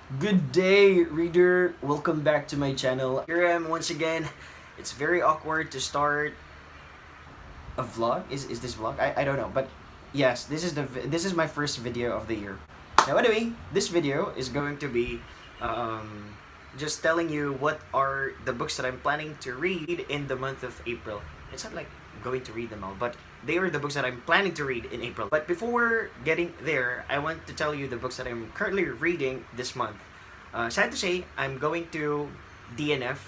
Good day, reader. Welcome back to my channel. Here I am once again. It's very awkward to start a vlog. Is this vlog? I don't know, but yes, this is my first video of the year. Now, anyway, this video is going to be just telling you what are the books that I'm planning to read in the month of April. It's not like going to read them all, but they are the books that I'm planning to read in April. But before getting there, I want to tell you the books that I'm currently reading this month. Sad to say, I'm going to DNF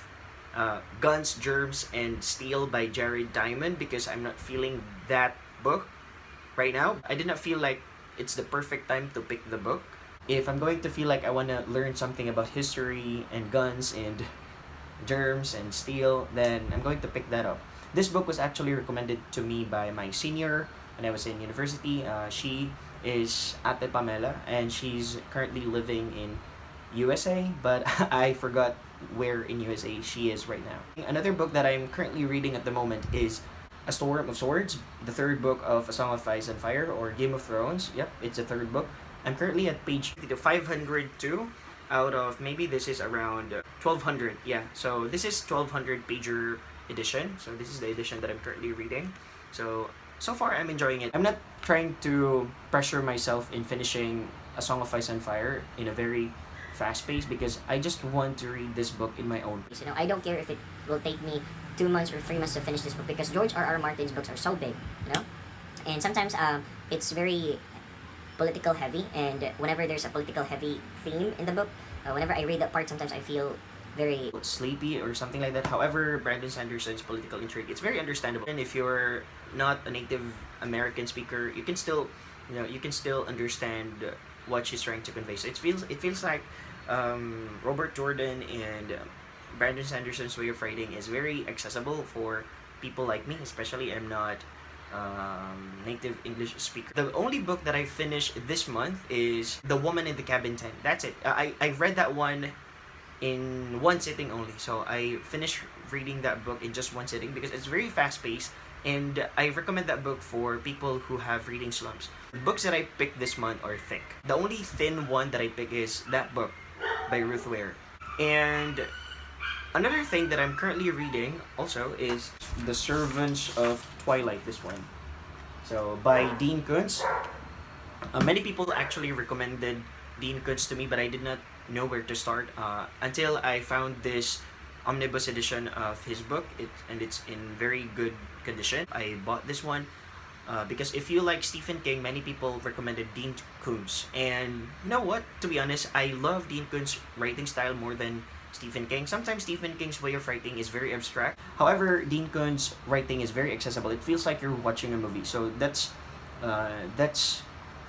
Guns, Germs, and Steel by Jared Diamond because I'm not feeling that book right now. I did not feel like it's the perfect time to pick the book. If I'm going to feel like I want to learn something about history and guns and germs and steel, then I'm going to pick that up. This book was actually recommended to me by my senior when I was in university. She is Ate Pamela and she's currently living in USA, but I forgot where in USA she is right now. Another book that I'm currently reading at the moment is A Storm of Swords, the third book of A Song of Ice and Fire, or Game of Thrones. Yep, it's the third book. I'm currently at page 502 out of maybe this is around 1200. Yeah, so this is 1200 pager edition. So this is the edition that I'm currently reading. So far I'm enjoying it. I'm not trying to pressure myself in finishing A Song of Ice and Fire in a very fast pace because I just want to read this book in my own pace. I don't care if it will take me 2 months or 3 months to finish this book because George R.R. Martin's books are so big, and sometimes it's very political heavy, and whenever there's a political heavy theme in the book, whenever I read that part, sometimes I feel very sleepy or something like that. However, Brandon Sanderson's political intrigue, it's very understandable. And if you're not a Native American speaker, you can still understand what she's trying to convey. So it feels like Robert Jordan and Brandon Sanderson's way of writing is very accessible for people like me, especially I'm not native English speaker. The only book that I finished this month is The Woman in the Cabin 10. That's it. I read that one in one sitting only. So I finished reading that book in just one sitting because it's very fast paced, and I recommend that book for people who have reading slumps. The books that I picked this month are thick. The only thin one that I pick is that book by Ruth Ware. And another thing that I'm currently reading also is The Servants of Twilight, this one. So by Dean Koontz. Many people actually recommended Dean Koontz to me, but I did not know where to start until I found this omnibus edition of his book, and it's in very good condition. I bought this one because if you like Stephen King, many people recommended Dean Koontz, and you know what, to be honest, I love Dean Koontz's writing style more than Stephen King. Sometimes Stephen King's way of writing is very abstract. However, Dean Koontz's writing is very accessible. It feels like you're watching a movie. So that's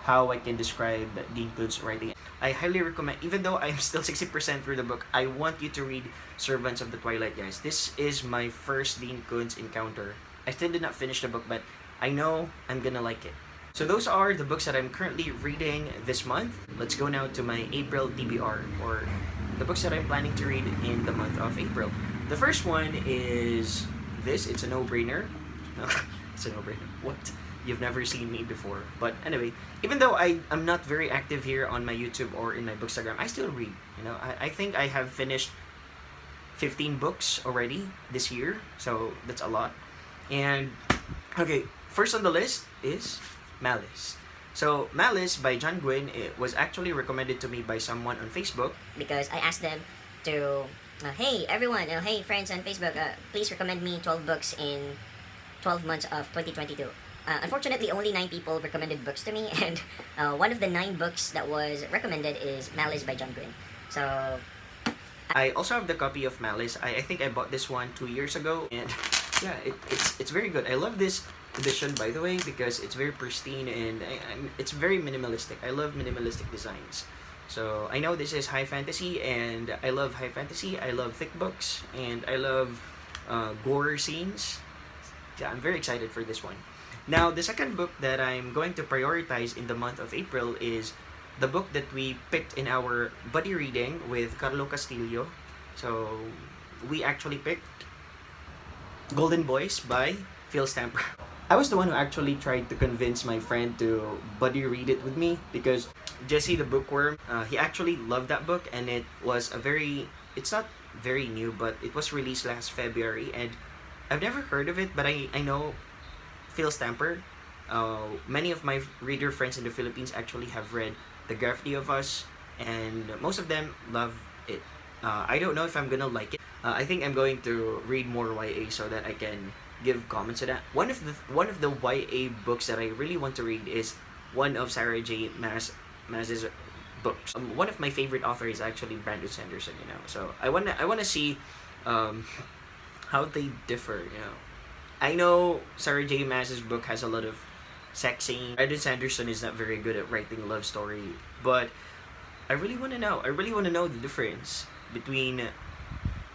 how I can describe Dean Koontz's writing. I highly recommend, even though I'm still 60% through the book, I want you to read Servants of the Twilight, guys. This is my first Dean Koontz encounter. I still did not finish the book, but I know I'm gonna like it. So those are the books that I'm currently reading this month. Let's go now to my April TBR, or the books that I'm planning to read in the month of April. The first one is this. It's a no-brainer. No, it's a no-brainer. What? You've never seen me before. But anyway, even though I'm not very active here on my YouTube or in my Bookstagram, I still read. I think I have finished 15 books already this year, so that's a lot. And okay, first on the list is Malice. So Malice by John Gwynne, it was actually recommended to me by someone on Facebook because I asked them to, hey everyone, hey friends on Facebook, please recommend me 12 books in 12 months of 2022. Unfortunately, only 9 people recommended books to me, and one of the 9 books that was recommended is Malice by John Gwynne. So I also have the copy of Malice. I think I bought this one 2 years ago, and yeah, it's very good. I love this edition, by the way, because it's very pristine and it's very minimalistic. I love minimalistic designs. So I know this is high fantasy, and I love high fantasy. I love thick books, and I love gore scenes. Yeah, I'm very excited for this one. Now, the second book that I'm going to prioritize in the month of April is the book that we picked in our buddy reading with Carlo Castillo. So we actually picked Golden Boys by Phil Stamper. I was the one who actually tried to convince my friend to buddy read it with me because Jesse the Bookworm, he actually loved that book, and it's not very new, but it was released last February, and I've never heard of it, but I know Phil Stamper. Many of my reader friends in the Philippines actually have read The Gravity of Us, and most of them love it. I don't know if I'm gonna like it. I think I'm going to read more YA so that I can give comments to that. One of the YA books that I really want to read is one of Sarah J. Maas's books. One of my favorite authors is actually Brandon Sanderson. So I wanna see how they differ. I know Sarah J. Maas's book has a lot of sex scene. Brandon Sanderson is not very good at writing love story, but I really want to know. I really want to know the difference between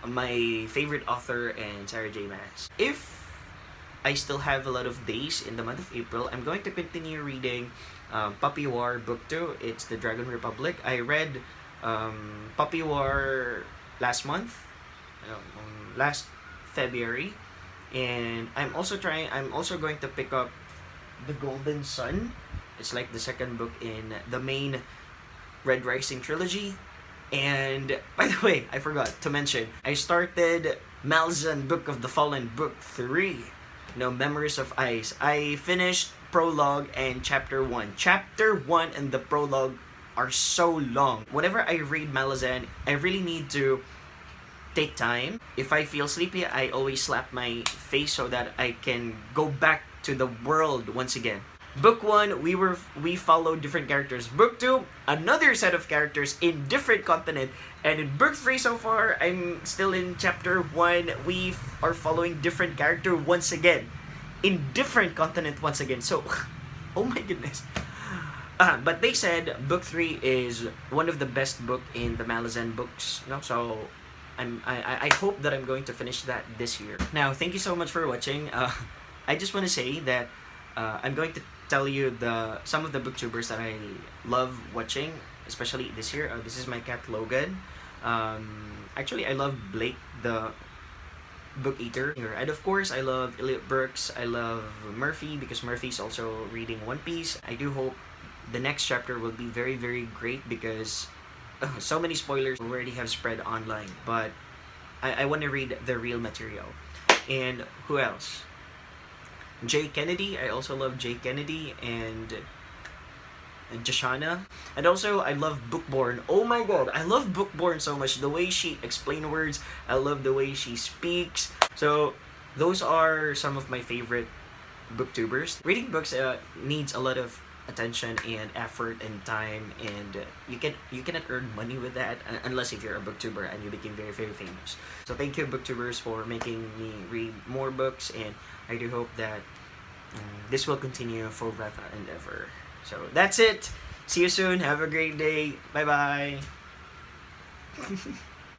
my favorite author and Sarah J. Maas. If I still have a lot of days in the month of April, I'm going to continue reading Puppy War Book 2. It's the Dragon Republic. I read Puppy War last month, last February, and I'm also going to pick up The Golden Sun. It's like the second book in the main Red Rising trilogy. And by the way, I forgot to mention, I started Malice, Book of the Fallen, Book 3. Memories of Ice. I finished prologue and chapter 1. Chapter 1 and the prologue are so long. Whenever I read Malazan, I really need to take time. If I feel sleepy, I always slap my face so that I can go back to the world once again. Book 1, we followed different characters. Book 2, another set of characters in different continent. And in Book 3 so far, I'm still in chapter 1. We are following different character once again. In different continent once again. So, oh my goodness. But they said Book 3 is one of the best book in the Malazan books. So, I hope that I'm going to finish that this year. Now, thank you so much for watching. I just want to say that I'm going to tell you some of the booktubers that I love watching, especially this year. This is my cat Logan. Actually, I love Blake the book eater, and of course I love Elliot Brooks. I love Murphy because Murphy's also reading One Piece. I do hope the next chapter will be very, very great because so many spoilers already have spread online, but I want to read the real material. And who else? Jay Kennedy. I also love Jay Kennedy and Jashana. And also, I love Bookborn. Oh my god, I love Bookborn so much. The way she explains words, I love the way she speaks. So, those are some of my favorite booktubers. Reading books needs a lot of attention and effort and time, and you cannot earn money with that unless if you're a booktuber and you became very, very famous. So thank you booktubers for making me read more books, and I do hope that this will continue forever and ever. So that's it. See you soon. Have a great day. Bye bye.